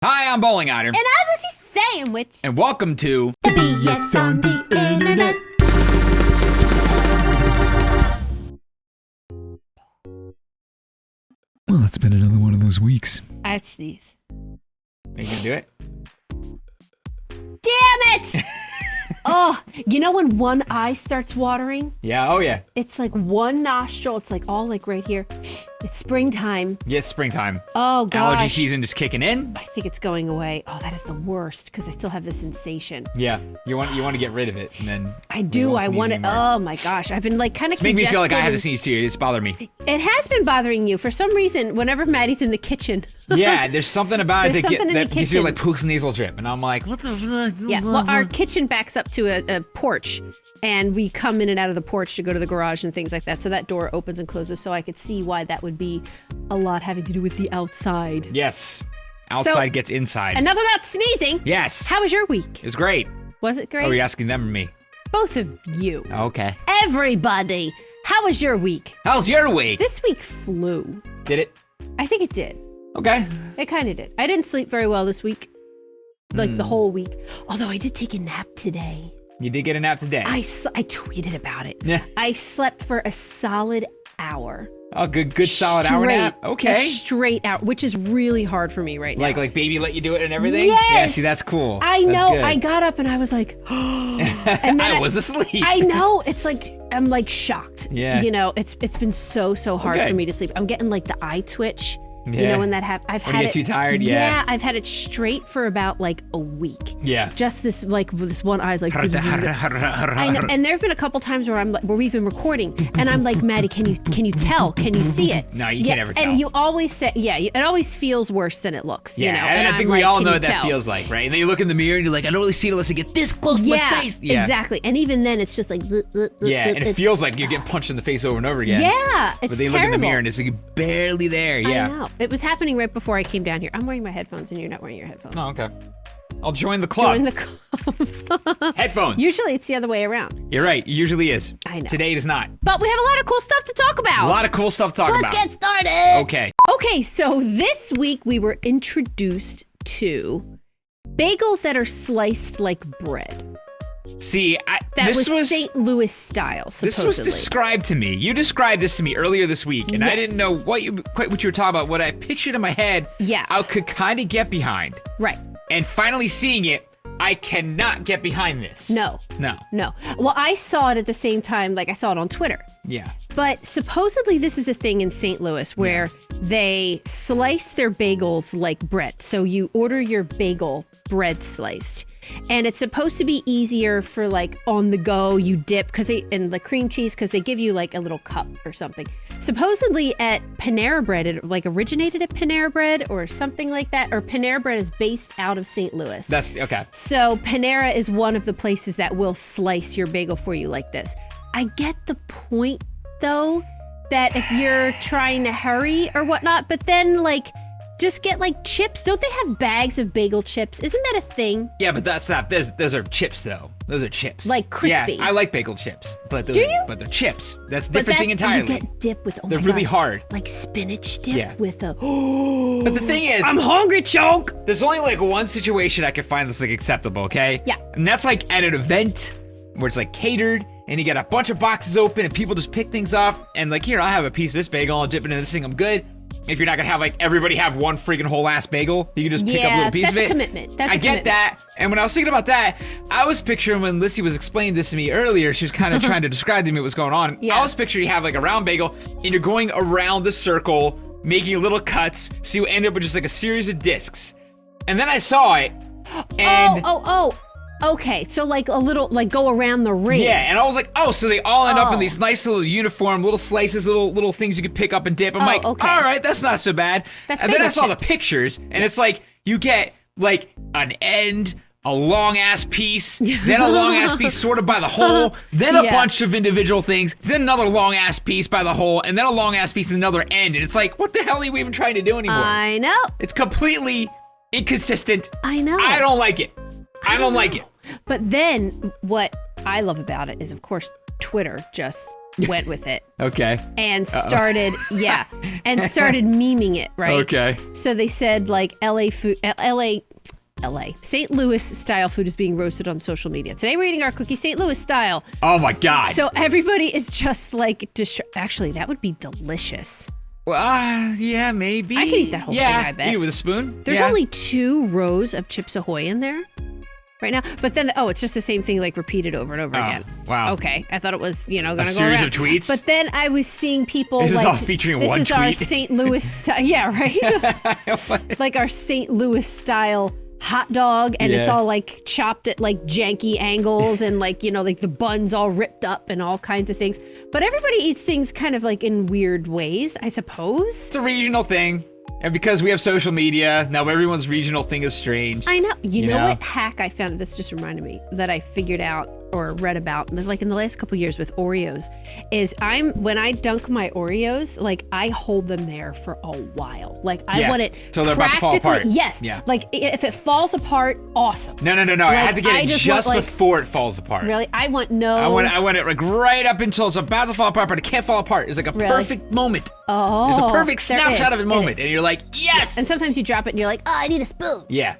Hi, I'm Bowling Otter. And I'm Lucy Sandwich. And welcome to The BS on the Internet. Well, it's been another one of those weeks. I sneeze. Are you gonna do it? Damn it! Oh, you know when one eye starts watering? Yeah, oh yeah. It's like one nostril. It's like all like right here. It's springtime. Yes, springtime. Oh gosh. Allergy season is kicking in. I think it's going away. Oh, that is the worst because I still have the sensation. Yeah, you want to get rid of it, and then I do. I want it. Oh my gosh, I've been like kind of it's making me feel like I have to sneeze too. It's bothering me. It has been bothering you for some reason. Whenever Maddie's in the kitchen. Yeah, there's something about it that gives you like postnasal drip, and I'm like, what the? Yeah, well, our kitchen backs up to a porch, and we come in and out of the porch to go to the garage and things like that. So that door opens and closes, so I could see why that would be a lot having to do with the outside. Yes, outside gets inside. Enough about sneezing. Yes. How was your week? It was great. Was it great? Oh, are you asking them or me? Both of you. Okay. Everybody. How was your week? How's your week? This week flew. Did it? I think it did. Okay. It kind of did. I didn't sleep very well this week. Like the whole week. Although I did take a nap today. You did get a nap today. I tweeted about it. Yeah. I slept for a solid hour. Oh, good solid hour nap. Okay. A straight hour, which is really hard for me right now. Like baby let you do it and everything? Yes! Yeah, see, that's cool. I That's know. good. I got up and I was like, and then I was asleep. I know. It's like, I'm like shocked. Yeah. You know, it's been so hard Okay. for me to sleep. I'm getting like the eye twitch. You Yeah. know, when that happens. I've When had you it. get too tired, yeah. Yeah, I've had it straight for about like a week. Yeah. Just this one eye's like. I know, and there have been a couple times where we've been recording, and I'm like, Maddie, can you tell? Can you see it? No, you can't ever tell. And you always say, it always feels worse than it looks. Yeah, you know? and I think I'm we like, all can know you what that tell? feels like, right? And then you look in the mirror and you're like, I don't really see it unless I get this close to my face. Yeah, exactly. And even then, it's just like. Yeah, and it feels like you're getting punched in the face over and over again. Yeah, it's But then you terrible. look in the mirror and it's like barely there. Yeah. I know. It was happening right before I came down here. I'm wearing my headphones, and you're not wearing your headphones. Oh, okay. I'll join the club. Join the club. Headphones. Usually, it's the other way around. You're right. It usually is. I know. Today it is not. But we have a lot of cool stuff to talk about. A lot of cool stuff to talk So about. let's get started. Okay. Okay, so this week we were introduced to bagels that are sliced like bread. See, That this was St. Louis style, supposedly. This was described to me. You described this to me earlier this week, and I Yes. didn't know quite what you were talking about. What I pictured in my head, Yeah. I could kind of get behind. Right. And finally seeing it, I cannot get behind this. No. No. Well, I saw it at the same time, like I saw it on Twitter. Yeah. But supposedly this is a thing in St. Louis where they slice their bagels like bread. So you order your bagel bread sliced. And it's supposed to be easier for like on the go, you dip and the cream cheese because they give you like a little cup or something. Supposedly at Panera Bread, it like originated at Panera Bread or something like that. Or Panera Bread is based out of St. Louis. That's okay. So Panera is one of the places that will slice your bagel for you like this. I get the point though, that if you're trying to hurry or whatnot, but then like just get like chips. Don't they have bags of bagel chips? Isn't that a thing? Yeah, but that's not. Those are chips though. Those are chips. Like crispy. Yeah, I like bagel chips, but those Do you? But they're chips. That's a But different thing entirely. You get dip with. They're really hard. Like spinach dip Yeah. with a. But the thing is, I'm hungry, chunk. there's only like one situation I can find that's like acceptable, okay? Yeah. And that's like at an event where it's like catered and you get a bunch of boxes open and people just pick things up and like, here, I'll have a piece of this bagel, I'll dip it into this thing, I'm good. If you're not gonna have like everybody have one freaking whole ass bagel, you can just pick up a little piece of it. That's a commitment. I get that. And when I was thinking about that, I was picturing when Lissy was explaining this to me earlier, she was kind of trying to describe to me what's going on. Yeah. I was picturing you have like a round bagel and you're going around the circle, making little cuts, so you end up with just like a series of discs. And then I saw it, and Okay, so like a little, like go around the ring. yeah, and I was like, oh, so they all end up in these nice little uniform, little slices, little things you could pick up and dip. I'm like, okay. all right, that's not so bad. That's and then I bagel saw chips. the pictures, and it's like you get like an end, a long ass piece, then a long ass piece sorted by the hole, then a Yeah. bunch of individual things, then another long ass piece by the hole, and then a long ass piece and another end. And it's like, what the hell are you even trying to do anymore? I know. It's completely inconsistent. I know. I don't like it. I don't like it. But then what I love about it is, of course, Twitter just went with it. Okay. And started, and started memeing it, right? Okay. So they said like LA St. Louis style food is being roasted on social media. Today we're eating our cookie St. Louis style. Oh my God. So everybody is just like, actually, that would be delicious. Well, yeah, maybe. I could eat that whole thing, I bet. Eat it with a spoon. There's only 2 rows of Chips Ahoy in there right now. But then, it's just the same thing, like repeated over and over again. Wow. Okay. I thought it was, going to go a series around. of tweets. But then I was seeing people This like, is all featuring one tweet. This is our St. Louis style. Yeah, right? Like our St. Louis style hot dog, and it's all like chopped at like janky angles and like, like the buns all ripped up and all kinds of things. But everybody eats things kind of like in weird ways, I suppose. It's a regional thing. And because we have social media, now everyone's regional thing is strange. I know. You know what hack I found? This just reminded me that I figured out or read about, like in the last couple years with Oreos, is when I dunk my Oreos, like I hold them there for a while. Like I want it so they're about to fall apart. Yes. Yeah. Like if it falls apart, awesome. No. Like, I had to get it just want, before it falls apart. Really? I want no. I want it like right up until it's about to fall apart, but it can't fall apart. It's like a perfect moment. Oh. There's a perfect snapshot of a moment, and you're like, yes. And sometimes you drop it and you're like, I need a spoon. Yeah.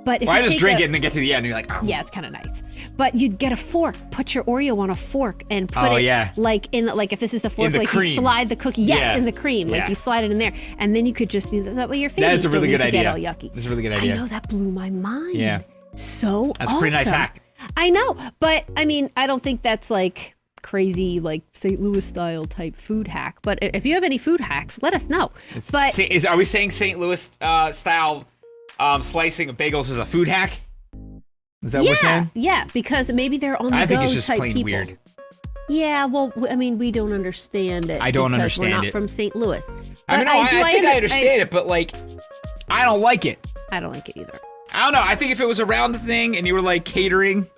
But if I you just take drink it and then get to the end, and you're like, oh. Yeah, it's kind of nice. But you'd get a fork, put your Oreo on a fork, and put like in like if this is the fork, the like cream. you slide the cookie, in the cream, like you slide it in there, and then you could just that way your fingers That's a really good idea. Get all yucky. That's a really good idea. I know, that blew my mind. Yeah. So that's a pretty nice hack. I know, but I mean, I don't think that's like crazy like St. Louis style type food hack. But if you have any food hacks, let us know. Are we saying St. Louis style slicing of bagels is a food hack? Is that what we're saying? Yeah, because maybe they're on the go I think it's just type plain people. Weird. Yeah, well, I mean, we don't understand it. I don't understand we're not it. from St. Louis. I mean, I think I understand it, but like, I don't like it. I don't like it either. I don't know. I think if it was around the thing and you were like catering,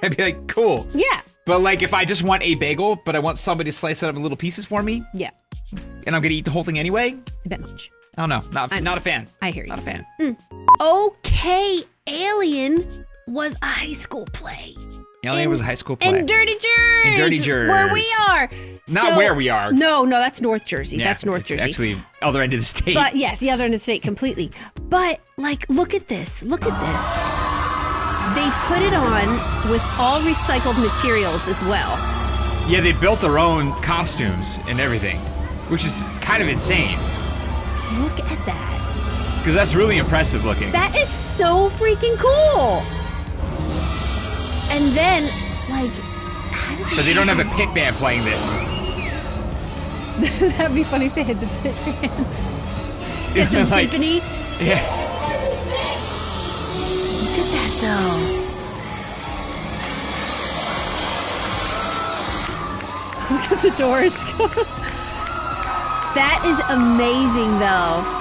I'd be like, cool. Yeah. But like, if I just want a bagel, but I want somebody to slice it up in little pieces for me, and I'm gonna eat the whole thing anyway, it's a bit much. I don't know. Not a fan. I hear you. Not a fan. Okay, Alien was a high school play. Alien was a high school play. And Dirty Jers. Where we are. Not where we are. No, that's North Jersey. Yeah, that's North Jersey. Actually, other end of the state. But yes, the other end of the state completely. But like, look at this. Look at this. They put it on with all recycled materials as well. Yeah, they built their own costumes and everything, which is kind of insane. Look at that. Because that's really impressive looking. That is so freaking cool. And then, like, but they don't have a pit band playing this. That'd be funny if they had the pit band. Get some like, timpani. Yeah. Look at that, though. Look at the doors. That is amazing, though.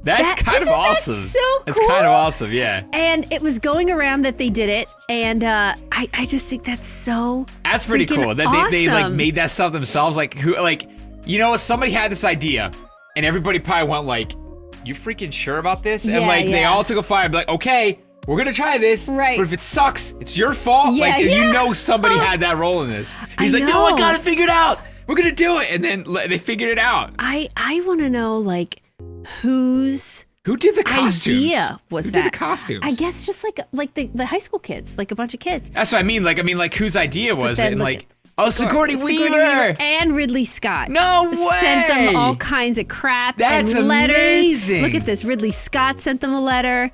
That's kind of awesome. That's so cool. It's kind of awesome, yeah. And it was going around that they did it, and I just think that's so. That's pretty cool. That awesome. they like made that stuff themselves. Like somebody had this idea, and everybody probably went like, "You freaking sure about this?" And they all took a fire and be like, "Okay, we're gonna try this. Right. But if it sucks, it's your fault." Yeah, you know somebody had that role in this. He's like, "No, I gotta figure it out. We're gonna do it," and then they figured it out. I want to know like. Who did the costumes? Idea was Who that? Did the costumes? I guess just like the high school kids, like a bunch of kids. That's what I mean. Like whose idea was it? And like, Sigourney Weaver and Ridley Scott. No way! Sent them all kinds of crap and letters. Amazing. Look at this. Ridley Scott sent them a letter.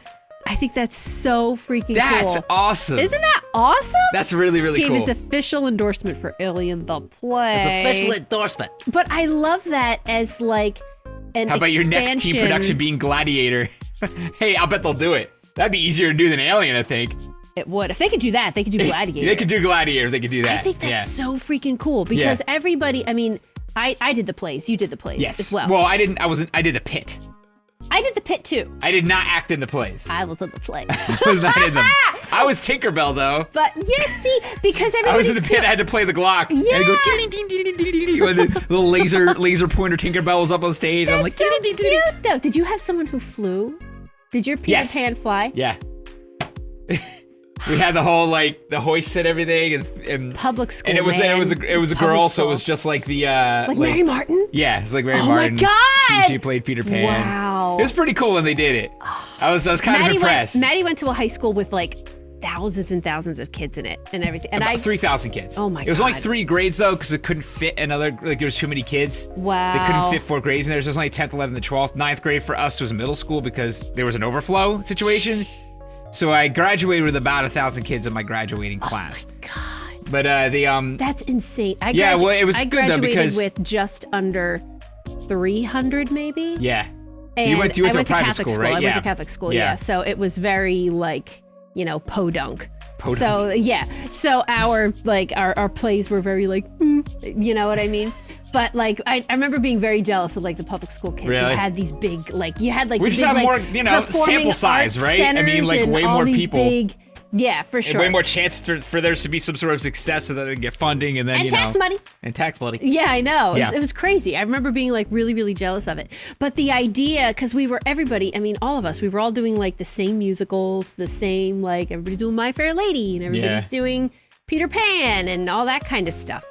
I think that's so freaking cool. That's awesome. Isn't that awesome? That's really, really cool. Gave his official endorsement for Alien the Play. It's official endorsement. But I love that as like. How about your next team production being Gladiator? Hey, I'll bet they'll do it. That'd be easier to do than Alien, I think. It would. If they could do that, they could do Gladiator. They could do Gladiator. They could do that. I think that's so freaking cool because everybody. I mean, I did the plays. You did the plays as well. Well, I didn't. I did the pit. I did the pit too. I did not act in the plays. I was in the play. I was not in them. I was Tinkerbell though. But see, because everybody. I was in the pit. I had to play the Glock. Yeah. And I go ding ding ding ding ding ding. When the little laser pointer Tinkerbell was up on stage. That's I'm like, so cute though. Did you have someone who flew? Did your Peter Pan fly? Yeah. We had the whole like the hoist and everything, and Public school, and it was man. it was a girl, so it was just like the like Mary Martin. Yeah, it's like Mary Oh Martin. my God! She played Peter Pan. Wow. It was pretty cool when they did it. I was kind of impressed. Maddie went to a high school with like thousands and thousands of kids in it and everything. And About 3,000 kids. Oh my God. It was only 3 grades though, because it couldn't fit another. Like there was too many kids. Wow. They couldn't fit 4 grades in there. So it was only 10th, 11th, and 12th. 9th grade for us was middle school because there was an overflow situation. So I graduated with about 1,000 kids in my graduating class. Oh my God. But that's insane. well, it was I good though graduated because with just under 300 maybe. yeah. And You went to I a went private Catholic school, right? I Yeah. went to Catholic school, Yeah. yeah. So it was very like, podunk. Podunk. So yeah. So our plays were very like, you know what I mean? But like I remember being very jealous of like the public school kids who Really? had these big like you had like We the just big, have like, more, performing sample size, arts right? I mean, like centers way and all more these people. big, yeah, for sure. Way more chance for there to be some sort of success so that they can get funding and then and tax money. And tax money. Yeah, I know. Yeah. It was crazy. I remember being like really, really jealous of it. But the idea, because everybody, I mean, all of us, we were all doing like the same musicals, the same, like everybody's doing My Fair Lady and everybody's doing Peter Pan and all that kind of stuff,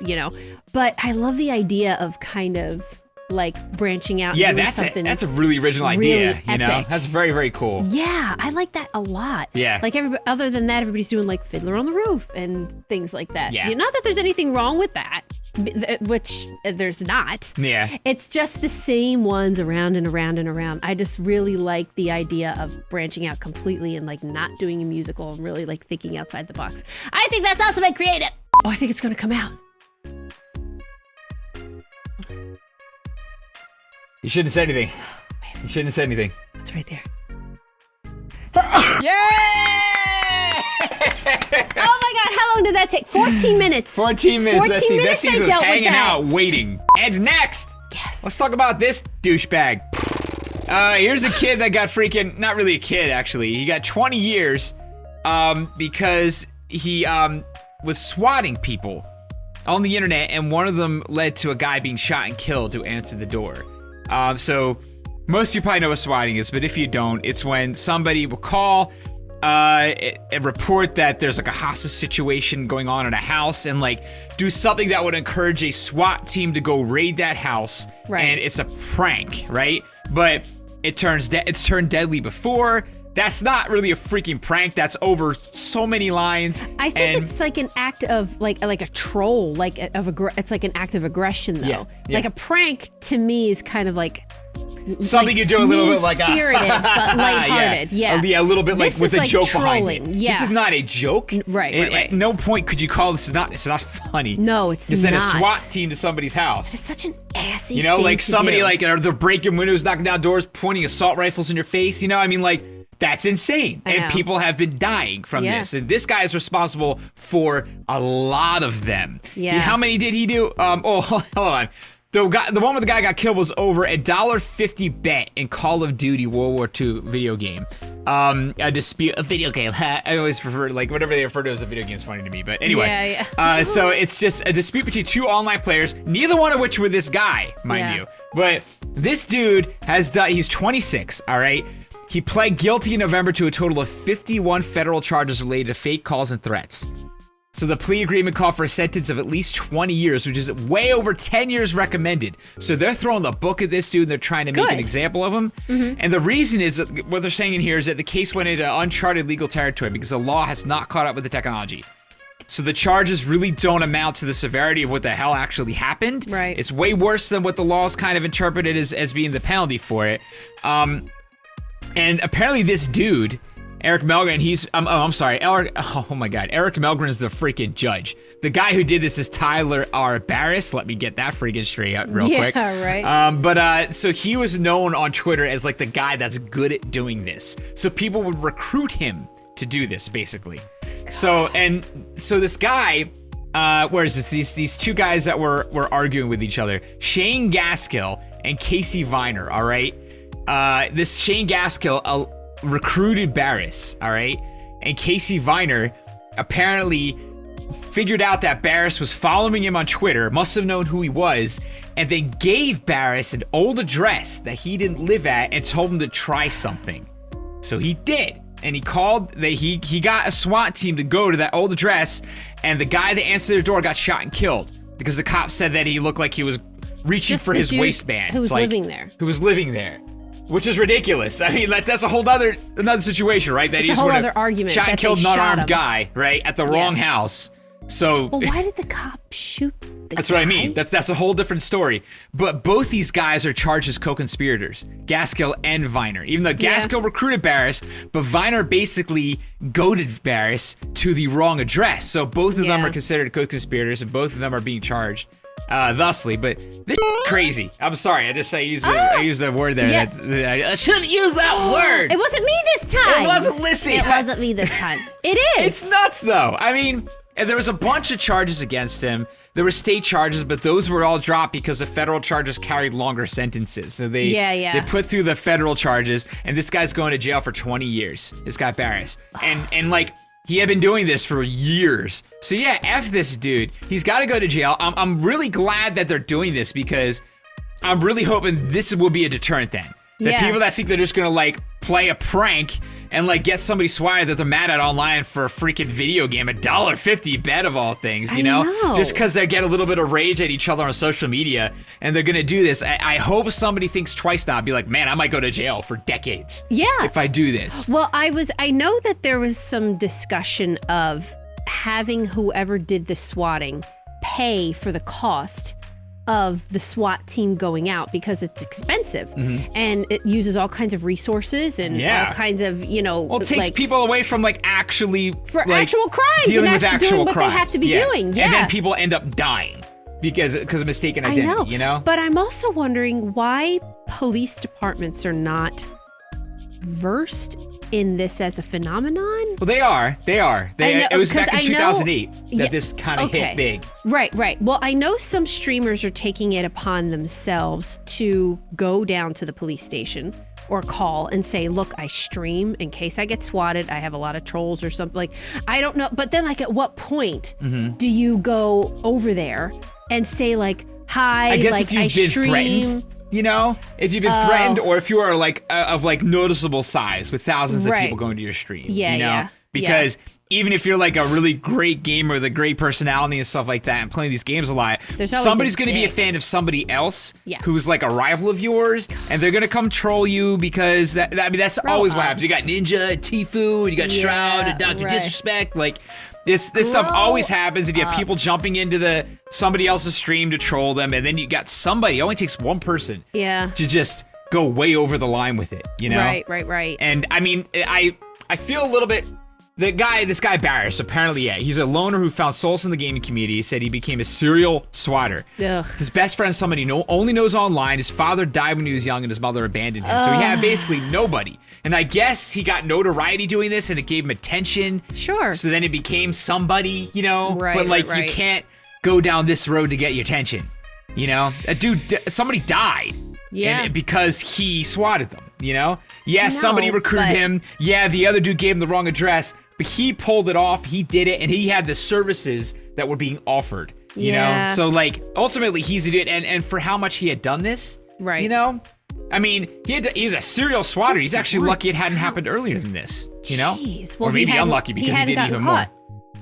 But I love the idea of kind of like branching out. Yeah, and doing that's something that's a really original idea, really epic. That's very, very cool. Yeah, I like that a lot. Yeah. Like other than that, everybody's doing like Fiddler on the Roof and things like that. Yeah. Not that there's anything wrong with that, which there's not. Yeah. It's just the same ones around and around and around. I just really like the idea of branching out completely and like not doing a musical and really like thinking outside the box. I think that's awesome and creative. Oh, I think it's gonna come out. You shouldn't have said anything. You shouldn't have said anything. It's right there. Yay! Oh my God, how long did that take? 14 minutes. 14 minutes. 14 minutes I was dealt with hanging that. out, waiting. And next, Yes. let's talk about this douchebag. Here's a kid that got freaking, not really a kid actually. He got 20 years because he was swatting people on the internet, and one of them led to a guy being shot and killed who answered the door. So most of you probably know what swatting is, but if you don't, it's when somebody will call and report that there's like a hostage situation going on in a house and like do something that would encourage a SWAT team to go raid that house. Right. And it's a prank, right? But it's turned deadly before. That's not really a freaking prank. That's over so many lines. I think it's like an act of like a troll, it's like an act of aggression though. Yeah, yeah. Like a prank to me is kind of like something you do a little bit like spirited but lighthearted. Yeah. A little bit like This with is a like joke trolling. behind it. Yeah. This is not a joke. Right. At no point could you call this it's not funny. No, it's You send a not. SWAT team to somebody's house. It's such an assy You know, thing like to somebody do. like they're breaking windows, knocking down doors, pointing assault rifles in your face. I mean, like that's insane. I And know. people have been dying from Yeah. this. And this guy is responsible for a lot of them. Yeah. How many did he do? Hold on. The one where the guy got killed was over $1.50 bet in Call of Duty World War II video game. A video game. I always prefer, like, whatever they refer to as a video game is funny to me. But anyway, Yeah. so it's just a dispute between 2 online players, neither one of which were this guy, mind Yeah. you. But this dude he's 26, all right? He pled guilty in November to a total of 51 federal charges related to fake calls and threats. So the plea agreement called for a sentence of at least 20 years, which is way over 10 years recommended. So they're throwing the book at this dude and they're trying to make Good. an example of him. And the reason is, what they're saying in here is that the case went into uncharted legal territory because the law has not caught up with the technology. So the charges really don't amount to the severity of what the hell actually happened. Right. It's way worse than what the law's kind of interpreted as being the penalty for it. And apparently this dude, Eric Melgren, oh my God, Eric Melgren's the freaking judge. The guy who did this is Tyler R. Barris. Let me get that freaking straight out real quick. Yeah, right. So he was known on Twitter as like the guy that's good at doing this. So people would recruit him to do this, basically. So this guy, where is it? These 2 guys that were arguing with each other, Shane Gaskill and Casey Viner, all right? This Shane Gaskill recruited Barris, all right? And Casey Viner apparently figured out that Barris was following him on Twitter, must have known who he was, and they gave Barris an old address that he didn't live at and told him to try something. So he did. and he called. He got a SWAT team to go to that old address, and the guy that answered the door got shot and killed because the cop said that he looked like he was reaching for his waistband. Who was living there. Who was living there. Which is ridiculous. I mean, that's a whole another situation, right? That it's a whole other argument. Shot and killed an unarmed guy, right, at the wrong house. So. Well, why did the cop shoot the That's guy? what I mean. That's a whole different story. But both these guys are charged as co-conspirators, Gaskill and Viner. Even though Gaskill recruited Barris, but Viner basically goaded Barris to the wrong address. So both of them are considered co-conspirators, and both of them are being charged. Thusly, but this is crazy. I'm sorry. I used a word there. Yeah. I shouldn't use that word. It wasn't me this time. It wasn't Lissy. It wasn't me this time. It is. It's nuts, though. I mean, there was a bunch of charges against him. There were state charges, but those were all dropped because the federal charges carried longer sentences. So they put through the federal charges, and this guy's going to jail for 20 years. This guy Barris, and like. He had been doing this for years. So yeah, F this dude. He's got to go to jail. I'm really glad that they're doing this because I'm really hoping this will be a deterrent then. That people that think they're just going to like play a prank and like get somebody swatted that they're mad at online for a freaking video game, $1.50 bet of all things, you know? Just because they get a little bit of rage at each other on social media and they're going to do this. I hope somebody thinks twice now and be like, man, I might go to jail for decades. If I do this. Well, I know that there was some discussion of having whoever did the swatting pay for the cost of the SWAT team going out because it's expensive and it uses all kinds of resources and all kinds of, Well, it takes people away from actual crimes dealing with actual doing what crimes. they have to be doing. And then people end up dying because of mistaken identity, But I'm also wondering why police departments are not versed in this as a phenomenon. Well, they are. It was back in 2008 that this kind of hit big. Right. Well, I know some streamers are taking it upon themselves to go down to the police station or call and say, look, I stream in case I get swatted. I have a lot of trolls or something. I don't know. But then at what point do you go over there and say hi, I guess if you've been threatened. If you've been threatened or if you are of noticeable size with thousands of people going to your streams, because even if you're a really great gamer with a great personality and stuff like that and playing these games a lot, somebody's going to be a fan of somebody else who's a rival of yours and they're going to come troll you because that's always what happens. You got Ninja, Tfue, and you got Shroud and Dr. Disrespect, This stuff always happens, and you have people jumping into somebody else's stream to troll them, and then you got somebody. It only takes one person, to just go way over the line with it, Right. And I mean, I feel a little bit. This guy Barris, apparently, he's a loner who found solace in the gaming community. He said he became a serial swatter. Ugh. His best friend, somebody only knows online. His father died when he was young, and his mother abandoned him. So he had basically nobody. And I guess he got notoriety doing this, and it gave him attention. Sure. So then it became somebody, Right, but you can't go down this road to get your attention. Somebody died. Yeah. And because he swatted them. Somebody recruited him. Yeah, the other dude gave him the wrong address, but he pulled it off. He did it, and he had the services that were being offered. You know, so ultimately he's a dude, and for how much he had done this, right? I mean, he was a serial swatter. He's actually lucky it hadn't happened earlier than this. Jeez. Well, or maybe unlucky because he did even more.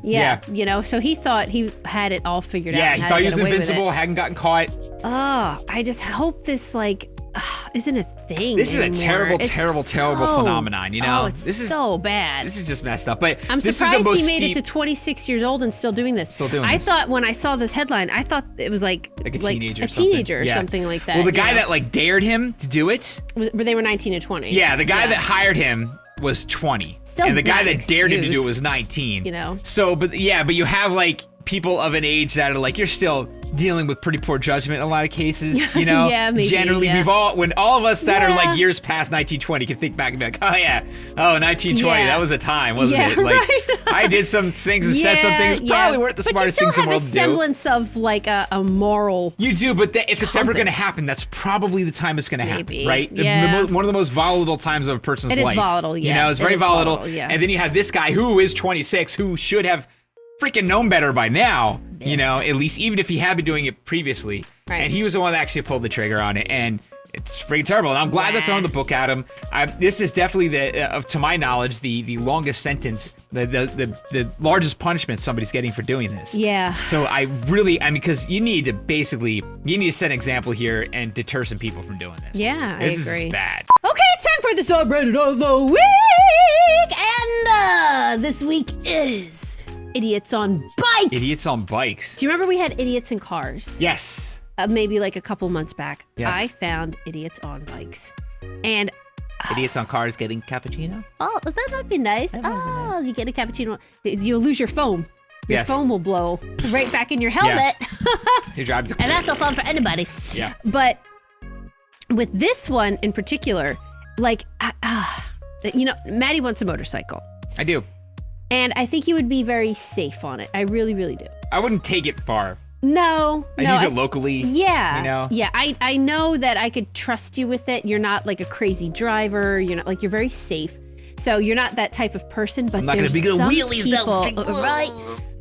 Yeah, so he thought he had it all figured out. Yeah, he thought he was invincible, hadn't gotten caught. Oh, I just hope this isn't a thing. This anymore. is a terrible, terrible phenomenon. It's this is so bad. This is just messed up. But I'm this surprised is the most he made it to 26 years old and still doing this. I thought when I saw this headline, I thought it was like a teenager, or something like that. Well, the guy that dared him to do it, they were 19 and 20. Yeah, the guy that hired him was 20, and the guy that dared him to do it was 19. So, but you have people of an age that are you're still dealing with pretty poor judgment in a lot of cases, Yeah, maybe, generally we've all of us that are years past 1920 can think back and be like, 1920, that was a time, wasn't it? Right. I did some things and said some things probably weren't the smartest things in the world to do. But you still have a semblance of a moral. You do, but if it's ever going to happen, that's probably the time it's going to happen, right? Yeah. One of the most volatile times of a person's life. It is volatile, yeah. It's very volatile. And then you have this guy who is 26 who should have freaking known better by now, at least even if he had been doing it previously. Right. And he was the one that actually pulled the trigger on it. And It's freaking terrible, and I'm glad they're throwing the book at him. This is definitely to my knowledge, the longest sentence, the largest punishment somebody's getting for doing this. Yeah. So I mean, because you need to set an example here and deter some people from doing this. Yeah, This I agree. is bad. Okay, it's time for the subreddit of the week, and this week is idiots on bikes. Idiots on bikes. Do you remember we had idiots in cars? Yes. Maybe like a couple months back. Yes. I found idiots on bikes, and Idiots on cars getting cappuccino. oh, that might be nice. Oh, you get a cappuccino. You'll lose your foam. Your Yes. foam will blow right back in your helmet. You drive the And that's no fun for anybody. Yeah. But with this one in particular, like, Maddie wants a motorcycle. I do. And I think you would be very safe on it. I really, really do. I wouldn't take it far. No. I use it locally. Yeah. You know? Yeah, I know that I could trust you with it. You're not like a crazy driver. You're not like, you're very safe. So you're not that type of person, but I'm not going to be good some wheelies people, though. right?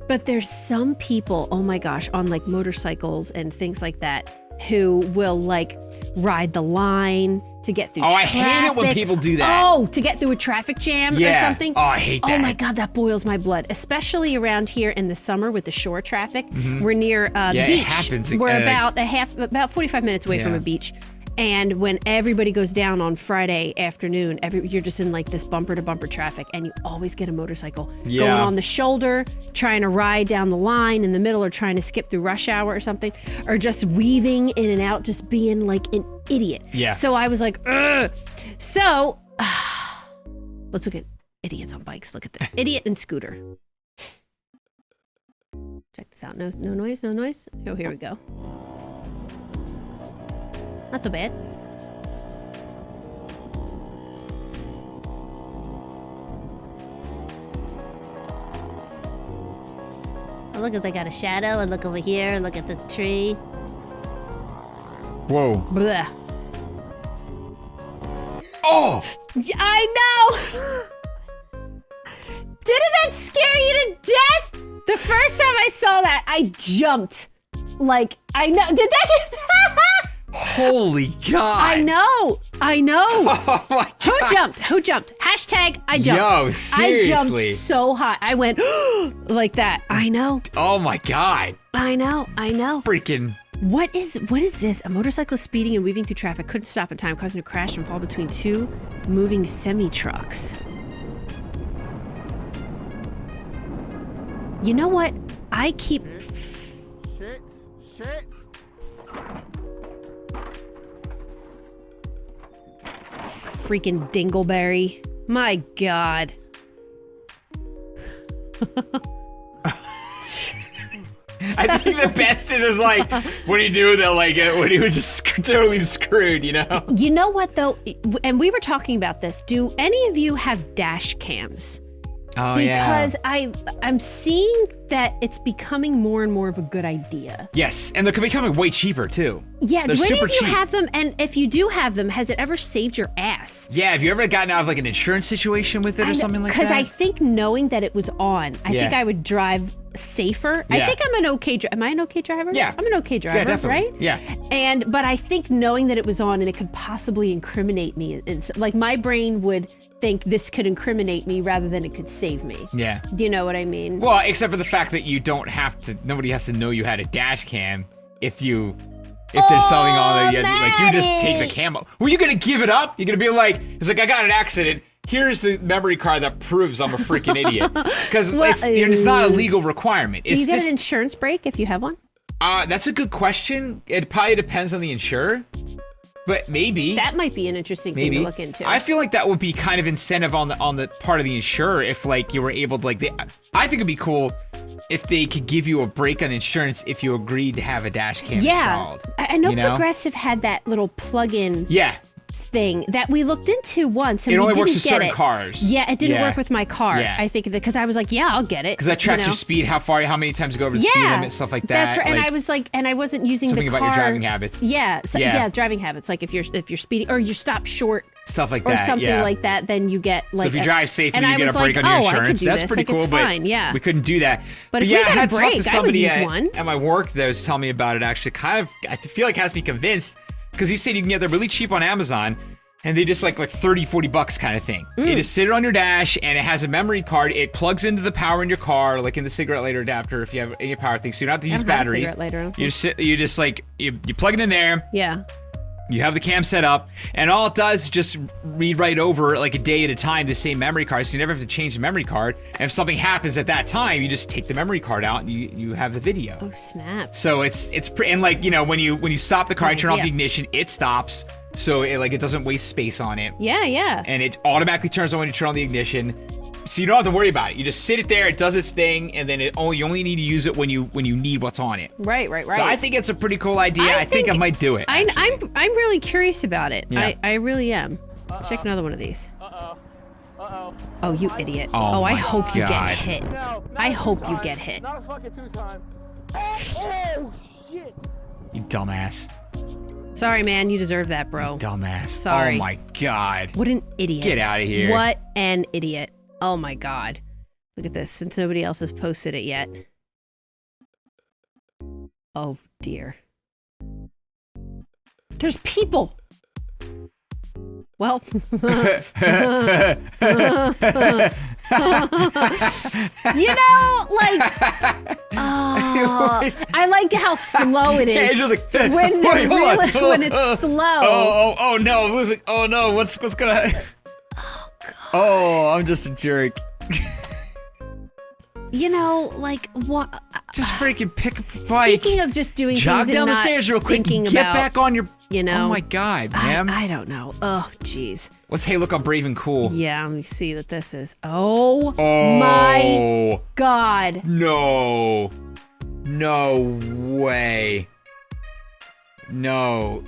But there's some people, oh my gosh, on like motorcycles and things like that, who will like ride the line to get through traffic. I hate it when people do that. Oh, to get through a traffic jam or something. Oh, I hate that. Oh my God, that boils my blood. Especially around here in the summer with the shore traffic. We're near the beach. It happens. We're about 45 minutes away from a beach. And when everybody goes down on Friday afternoon, you're just in like this bumper to bumper traffic, and you always get a motorcycle going on the shoulder, trying to ride down the line in the middle, or trying to skip through rush hour or something, or just weaving in and out, just being like an idiot. Yeah. So I was like, ugh. So let's look at idiots on bikes. Look at this. Idiot and scooter. Check this out. No noise, no noise. Oh, here we go. Not so bad. Oh, look, they got a shadow. And look over here. And look at the tree. Whoa. Blah. Oh! I know! Didn't that scare you to death? The first time I saw that, I jumped. Like, I know. Did that get... Holy God. I know. Oh my God. Who jumped? Hashtag I jumped. Yo, seriously. I jumped so high. I went like that. I know. Oh my God. I know. Freaking. What is this? A motorcyclist speeding and weaving through traffic couldn't stop in time, causing a crash and fall between two moving semi-trucks. You know what? I keep... Shit. Freaking dingleberry. My God. I think the best is like, what do you do that, like, when he was just totally screwed, you know? You know what, though? And we were talking about this. Do any of you have dash cams? Oh, Because I'm seeing that it's becoming more and more of a good idea. Yes, and they're becoming way cheaper, too. Yeah, They're do any super of you cheap. have them? And if you do have them, has it ever saved your ass? Yeah, have you ever gotten out of like an insurance situation with it or something like that? Because I think knowing that it was on, I Yeah. think I would drive safer. I Yeah. think I'm an okay driver. Am I an okay driver? Yeah. I'm an okay driver, definitely. right? Yeah. But I think knowing that it was on and it could possibly incriminate me, it's like my brain would think this could incriminate me rather than it could save me. Yeah. Do you know what I mean? Well, except for the fact that you don't have to, nobody has to know you had a dash cam if there's something on there, you just take the cam off. Were you gonna give it up? You're gonna be like, it's like, I got an accident. Here's the memory card that proves I'm a freaking idiot. Because it's not a legal requirement. Do you get an insurance break if you have one? That's a good question. It probably depends on the insurer, but maybe. That might be an interesting thing to look into. I feel like that would be kind of incentive on the part of the insurer if like you were able to I think it'd be cool if they could give you a break on insurance if you agreed to have a dash cam installed. I know Progressive had that little plug-in thing that we looked into once, and it only we works didn't with get certain it. cars. Yeah, it didn't work with my car. Yeah. I think because I was like, yeah, I'll get it. Because that tracks your speed, how many times you go over the speed limit, stuff like that. That's right. And I was like, and I wasn't using the car. Something about your driving habits. Yeah, driving habits. Like if you're speeding or you stop short. Stuff like or that. Or something like that, then you get like. So if you drive safely, you get a break on your insurance. That's pretty cool. It's fine, yeah. We couldn't do that. But if yeah, we got I had a break, talked to I would somebody use one. at my work that was telling me about it. Actually, kind of, I feel like has me convinced. because you said you can get them really cheap on Amazon, and they just like $30-40 kind of thing. You just sit it on your dash, and it has a memory card. It plugs into the power in your car, like in the cigarette lighter adapter if you have any power thing, so you don't have to use batteries. You plug it in there. Yeah. You have the cam set up, and all it does is just read right over, like a day at a time, the same memory card, so you never have to change the memory card. And if something happens at that time, you just take the memory card out and you have the video. Oh, snap. So it's and like, you know, when you stop the car and turn off the ignition, it stops, so it doesn't waste space on it. Yeah, yeah. And it automatically turns on when you turn on the ignition. So you don't have to worry about it. You just sit it there, it does its thing, and then you only need to use it when you need what's on it. Right. So I think it's a pretty cool idea. I think I might do it. I'm really curious about it. Yeah. I really am. Let's check another one of these. Oh, you idiot. Oh, I my hope you get God. hit. I hope you get hit. Not a fucking two-time. Oh, shit. You dumbass. Sorry, man. You deserve that, bro. Dumbass. Sorry. Oh my God. What an idiot. Get out of here. What an idiot. Oh my God. Look at this, since nobody else has posted it yet. Oh dear. There's people. Well. You know, like, I like how slow it is. It's just like, when, wait, hold on. when it's slow. Oh no. Oh no, what's gonna... Oh, I'm just a jerk. You know, like, what? Just freaking pick up a bike. Speaking of just doing jog things down and the not stairs real quick thinking and get about, back on your... You know? Oh my God, man. I don't know. Oh, jeez. What's Hey Look, I'm Brave and Cool? Yeah, let me see what this is. Oh my God. No. No way. No.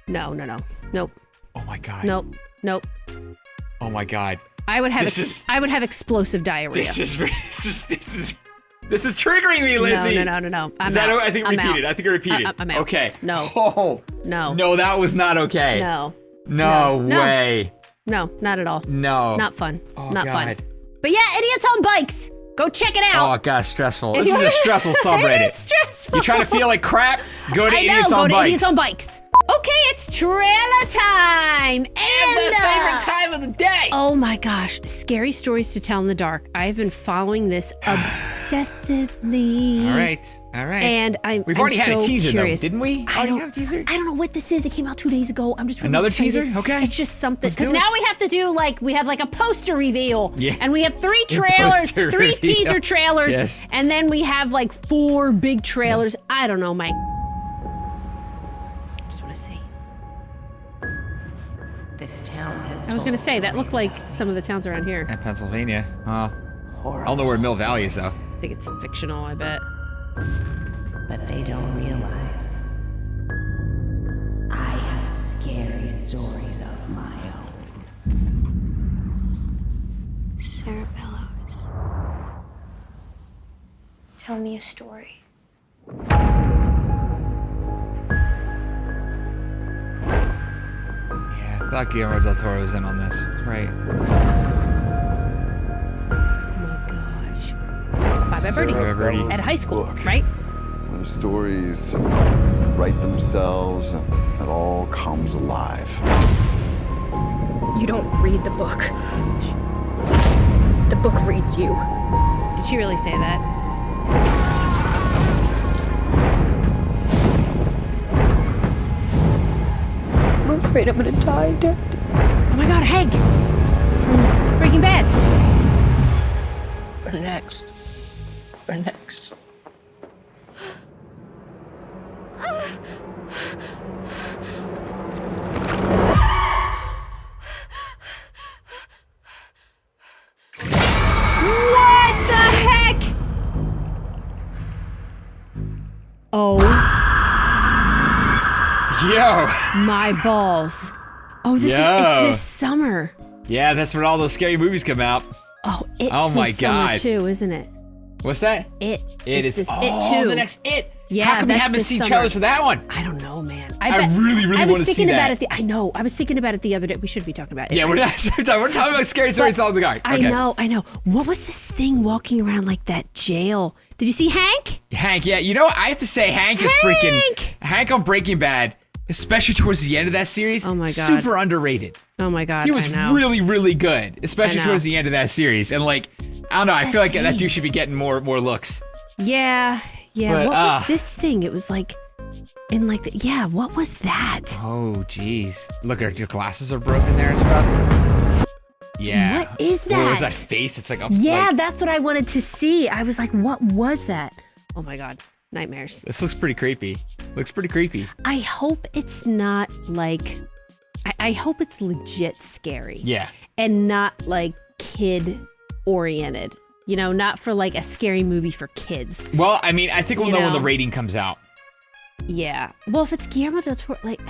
No. Nope. Oh my God. Nope. Oh my God. I would have explosive diarrhea. This is triggering me, Lizzie. No. I'm out. I think I'm repeated. out. I think I repeated. I'm out. Okay. No. Oh. No. No, that was not okay. No way. No, not at all. No. Not fun. Oh, not God. fun. But yeah, Idiots on Bikes. Go check it out. Oh God, stressful. This is a stressful subreddit. It is stressful. You trying to feel like crap? Go to Idiots go on to Bikes. Idiots on Bikes. Okay, it's trailer time. And the favorite time of the day. Oh my gosh, scary stories to tell in the dark. I've been following this obsessively. All right. And We've already had a so teaser, curious. though, didn't we? I don't have a teaser? I don't know what this is. It came out 2 days ago. I'm just really Another excited. teaser? Okay. It's just something, Let's do because it. now we have to do we have a poster reveal. Yeah. And we have 3 trailers, Poster 3 reveal. teaser trailers, Yes. and then we have 4 big trailers. I don't know, Mike. Just want to see. This town has I was gonna say that looks like some of the towns around here. At Pennsylvania. I don't know where Mill Valley is though. I think it's fictional, I bet. but they don't realize I have scary stories of my own. Sarah Bellows. Tell me a story. Yeah, I thought Guillermo del Toro was in on this. That's right. Oh my gosh. Bye bye birdie. Bye, Birdie. At high school, Book. right? Where the stories write themselves and it all comes alive. You don't read the book. The book reads you. Did she really say that? I'm afraid I'm gonna die, Dad. Oh my god, Hank! From Breaking Bad. We're next. We're next. What the heck? Oh Yo! my balls. Oh, it's Yo. this summer. Yeah, that's when all those scary movies come out. Oh, it's Oh my this summer God. too, isn't it? What's that? It Is this oh, It too. the next It. Yeah, How come we that's haven't this seen summer. trailers for that one? I don't know, man. I bet- really, really I was wanna see thinking about that. it. I know. I was thinking about it the other day. We should be talking about it. Yeah, we're not. We're talking about scary stories all the guy. I know. What was this thing walking around like that jail Did you see Hank? Hank, yeah. You know what? I have to say, Hank is freaking... Hank on Breaking Bad, especially towards the end of that series. Oh my God. Super underrated. Oh my God, He was I know. really, really good, especially I know. towards the end of that series. And like, I don't know, I feel like that dude should be getting more looks. Yeah. But, what was this thing? It was like, in like, what was that? Oh, jeez. Look, your glasses are broken there and stuff. Yeah. What is What was that? that face? It's like a... Yeah, like, that's what I wanted to see. I was like, what was that? Oh my God, nightmares. this looks pretty creepy. Looks pretty creepy. I hope it's not like, I hope it's legit scary. Yeah. And not like kid oriented. You know, not for like a scary movie for kids. Well, I mean, I think we'll You know when know? the rating comes out. Yeah. Well, if it's Guillermo del Toro, like,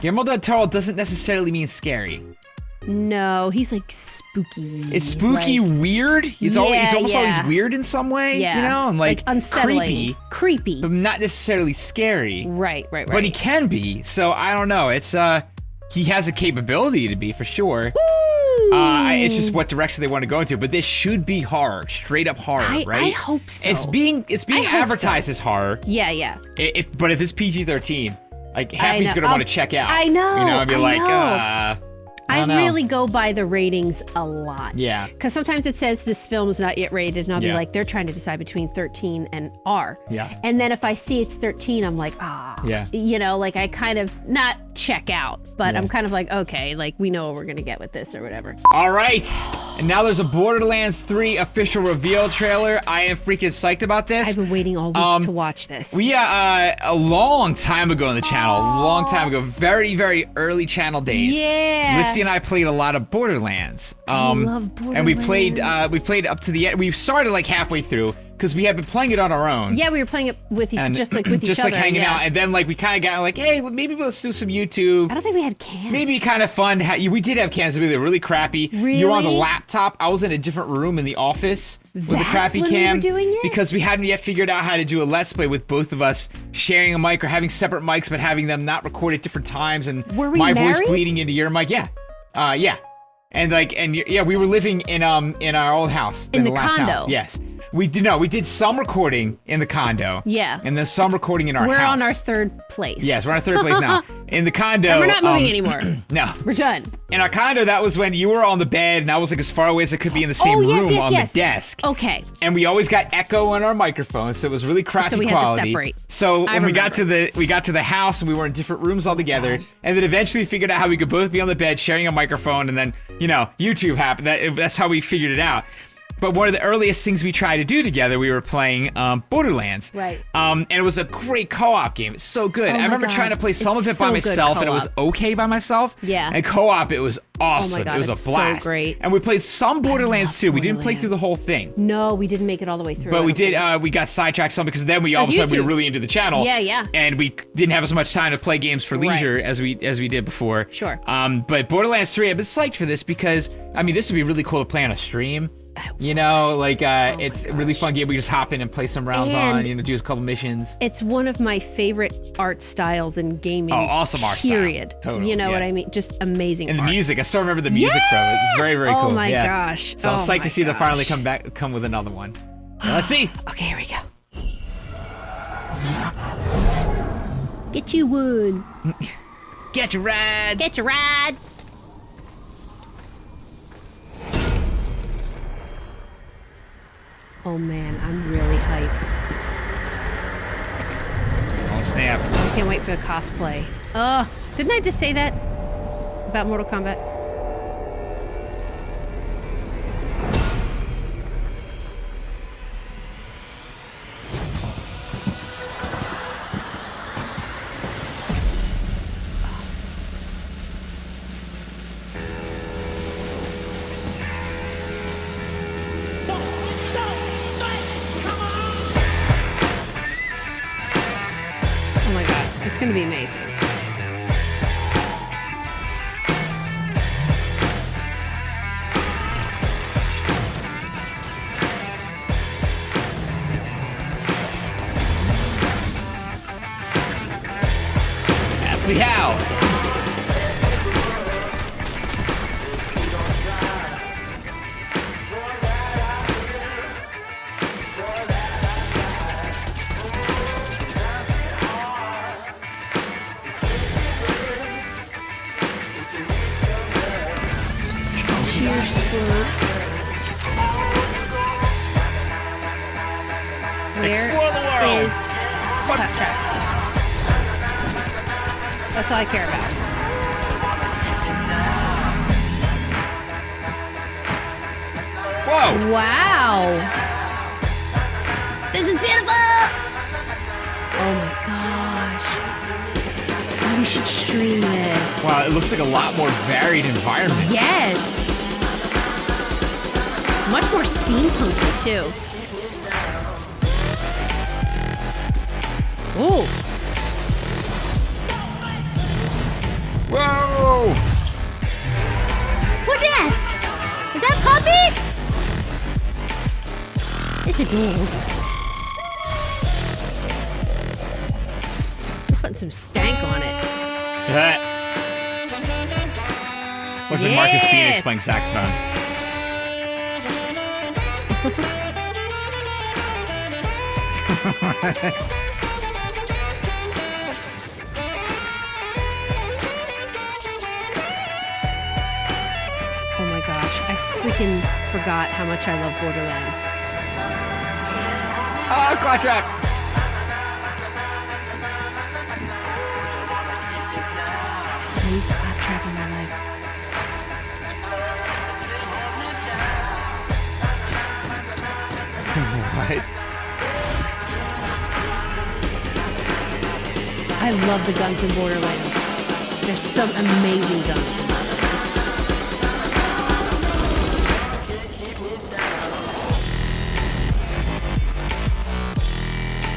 Guillermo del Toro doesn't necessarily mean scary. no, he's like spooky. It's spooky, like, weird. He's always almost yeah. always weird in some way, yeah. you know, and like unsettling. creepy, but not necessarily scary. Right. But he can be. So I don't know. It's he has a capability to be for sure. It's just what direction they want to go into. But this should be horror, straight up horror, right? I hope so. It's being I hope advertised as horror. Yeah. But if it's PG-13, like half me's gonna want to check out. I know. You know, and be I know. really go by the ratings a lot. Yeah. Because sometimes it says this film is not yet rated, and I'll be Yeah. like, they're trying to decide between 13 and R. Yeah. And then if I see it's 13, I'm like, Yeah. You know, like I kind of not check out, but Yeah. I'm kind of like, okay, like we know what we're gonna get with this or whatever. All right, and now there's a Borderlands 3 official reveal trailer. I am freaking psyched about this. I've been waiting all week to watch this. We a long time ago on the channel, very, very early channel days. Yeah. Lissy and I played a lot of Borderlands. love And we played Borderlands. up to the end. We started like halfway through because we had been playing it on our own. Yeah, we were playing it with And just like with just each like other. hanging yeah. out, and then like we kind of got like, hey, maybe let's do some YouTube. I don't think we had cans. Maybe kind of fun. We did have cans, but they were really crappy. You were on the Really? laptop. I was in a different room in the office with a That's crappy when we cam were doing it? because we hadn't yet figured out how to do a Let's Play with both of us sharing a mic or having separate mics, but having them not record at different times and Were we my voice married? bleeding into your mic. Yeah, yeah. And we were living in our old house In the last condo. house. Yes, we did some recording in the condo. Yeah. and then some recording in our We're house. on our third place. Yes, we're on our third place now. In the condo. And we're not moving anymore. No. We're done. In our condo, that was when you were on the bed, and I was like as far away as I could be in the same room on the desk. Okay. And we always got echo on our microphones, so it was really crappy So we had to quality. separate. So I when we got remember. to the house, and we were in different rooms all together, and then eventually figured out how we could both be on the bed sharing a microphone, and then YouTube happened. That's how we figured it out. But one of the earliest things we tried to do together, we were playing Borderlands. Right. And it was a great co-op game. It's so good. Oh I my remember God. trying to play some It's of it by so good myself, and it was co-op. okay by myself. Yeah. And co-op, it was awesome. God, it was it's a so blast. great. And we played some Borderlands love too. We didn't play through the Borderlands. whole thing. No, we didn't make it all the way through. But I we don't did. think. We got sidetracked some because then all of a sudden we were YouTube. really into the channel. Yeah. And we didn't have as much time to play games for leisure as we did before. Sure. But Borderlands 3, I've been psyched for this because this would be really cool to play on a stream. It's a really fun game. We just hop in and play some rounds And do a couple missions. It's one of my favorite art styles in gaming. Oh, awesome art style. Period. Totally, You know yeah. what I mean? Just amazing And the art. music, I still remember the music from it. It's very, very cool. Oh my yeah. gosh. So I'm Oh psyched my to see them finally gosh. come with another one. Now, let's see. Okay, here we go. Get you one. Get your ride. Get your ride. Oh man, I'm really hyped. Oh snap. I can't wait for the cosplay. Oh, didn't I just say that about Mortal Kombat? Oh my god, it's gonna be amazing. Ask me how. Explore the world. Is Claptrap. That's all I care about. Whoa! Wow. This is beautiful. Oh my gosh. Oh, we should stream this. Wow, it looks like a lot more varied environment. Yes. Much more steampunky too. Oh. Whoa! What's that? Is that puppies? It's a dog. We're putting some stank on it. Looks like Marcus Yes. Phoenix playing saxophone. Oh my gosh, I freaking forgot how much I love Borderlands. Oh, Claptrap! Just need Claptrap in my life. What? I love the guns in Borderlands. There's some amazing guns in Borderlands.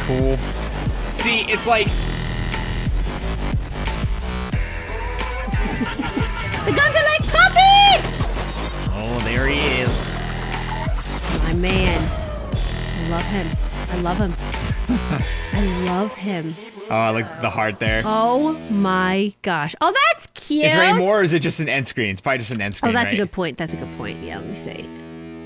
Cool. See, it's like... The guns are like puppies! Oh, there he is. My man. I love him. I love him. I love him. Oh, I like the heart there. Oh my gosh. Oh, that's cute. Is there any more, or is it just an end screen? It's probably just an end screen, Oh, that's a right? good point. That's a good point. Yeah, let me see.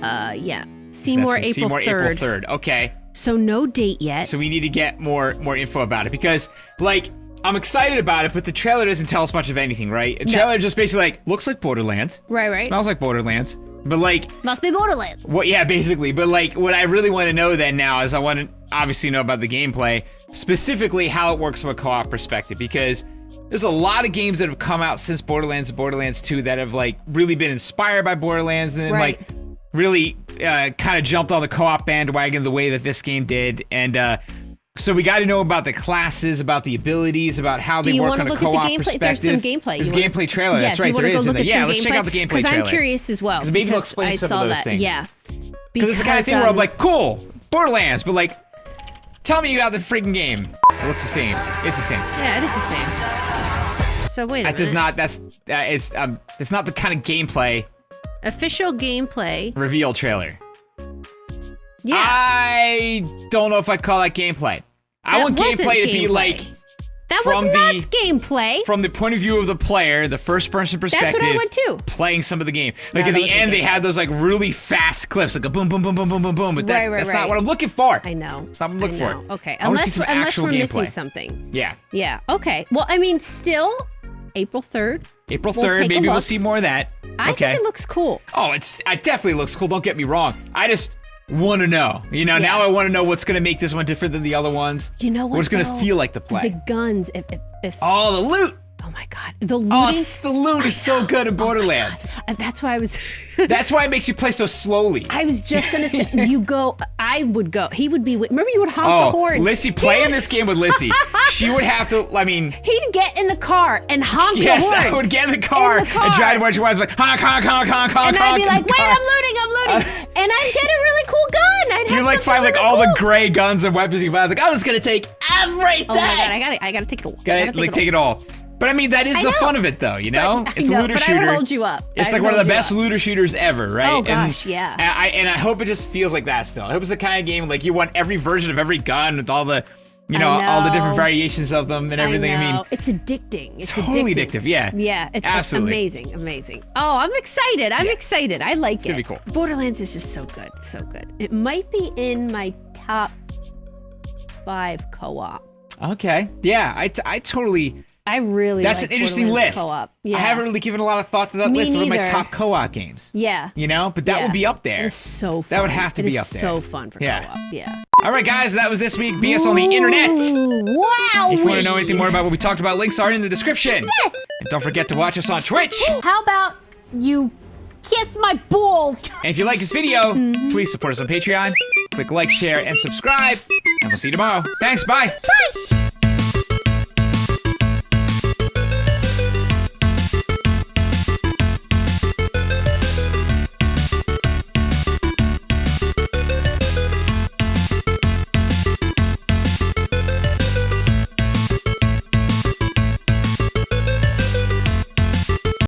Yeah. Seymour, April Seymour, 3rd. April 3rd. Okay. So no date yet. So we need to get more info about it because, like, I'm excited about it, but the trailer doesn't tell us much of anything, right? The trailer just basically like looks like Borderlands. Right. Smells like Borderlands. But like, Must be Borderlands. what? Yeah, basically. But like, what I really want to know then now is I want to obviously know about the gameplay, specifically how it works from a co-op perspective, because there's a lot of games that have come out since Borderlands and Borderlands 2 that have like really been inspired by Borderlands and then Right. like really kind of jumped on the co-op bandwagon the way that this game did. And so we got to know about the classes, about the abilities, about how Do they you work want on to a look at the co-op gameplay? perspective. There's some gameplay. There's You wanna- gameplay trailer. Yeah, That's do right. you wanna There go is. look Isn't at it? some Yeah, let's check out the gameplay Because trailer. I'm curious as well. Because maybe we'll because explain I some saw of those that. things. Yeah. Because it's the kind of thing where I'm like, cool, Borderlands, but like, tell me about the freaking game. It looks the same. It's the same. Yeah, it is the same. So wait a That minute. does not. It's not the kind of gameplay Official gameplay. reveal trailer. Yeah. I don't know if I'd call that gameplay. I That want wasn't gameplay to be gameplay. like That from was not the- gameplay. from the point of view of the player, the first person perspective. That's what I went to. Playing some of the game. Like No, at that the wasn't end, they gameplay. had those like really fast clips, like a boom, boom, boom, boom, boom, boom, boom. But Right, that's right. not what I'm looking for. I know. It's not what I'm looking I know. for. Okay. I wanna see some Unless actual we're missing gameplay. something. Yeah. Yeah. Okay. Well, I mean, still, April 3rd. April We'll 3rd, take a maybe we'll look. see more of that. I okay. think it looks cool. Oh, it definitely looks cool. Don't get me wrong. I just want to know. You know, Yeah. now I want to know what's going to make this one different than the other ones. You know what? What's going to though? feel like to play. The guns. If Oh, the loot. oh my God, the looting. Oh, the loot is so good in Borderlands. That's why I was. That's why it makes you play so slowly. I was just gonna say, you go. I would go. He would be. Remember, you would honk the Oh, horn. Lissy, playing this game with Lissy, she would have to, I mean, He'd get in the car and honk yes, the horn. I would get in the car, In the car. and drive to where she was, like, honk, honk, honk, honk, honk, and honk. I'd be like, in the wait, car. I'm looting, and I'd get a really cool gun. I'd have You'd like something find like really all cool. the gray guns and weapons you find. Like, I'm just gonna take everything. Oh my God, I gotta take it all. Gotta like take it all. But I mean, that is I the know. fun of it, though. You know, But- I it's a know, looter but I shooter. would hold you up. It's I like would one of the hold you best up. looter shooters ever, right? Oh, gosh, yeah. And I hope it just feels like that still. I hope it's the kind of game like you want every version of every gun with all the, you know, all the different know. variations of them and everything. I, mean, it's addicting. It's totally addictive. Yeah. Yeah, it's Absolutely. amazing. Oh, I'm excited. I'm excited. I like it. gonna be cool. Borderlands is just so good, so good. It might be in my top 5 co-op. Okay. Yeah. I totally. I really. That's like an interesting Borderlands list. Co-op. Yeah. I haven't really given a lot of thought to that Me list of my neither. top co-op games. Yeah. You know, but that Yeah. would be up there. It is so fun. That would have to It be is up there. so fun for Yeah. co-op. Yeah. All right, guys, that was this week BS on the internet. Wow. If you want to know anything more about what we talked about, links are in the description. Yeah. And don't forget to watch us on Twitch. How about you kiss my balls? And if you like this video, please support us on Patreon. Click like, share, and subscribe. And we'll see you tomorrow. Thanks, bye. Bye.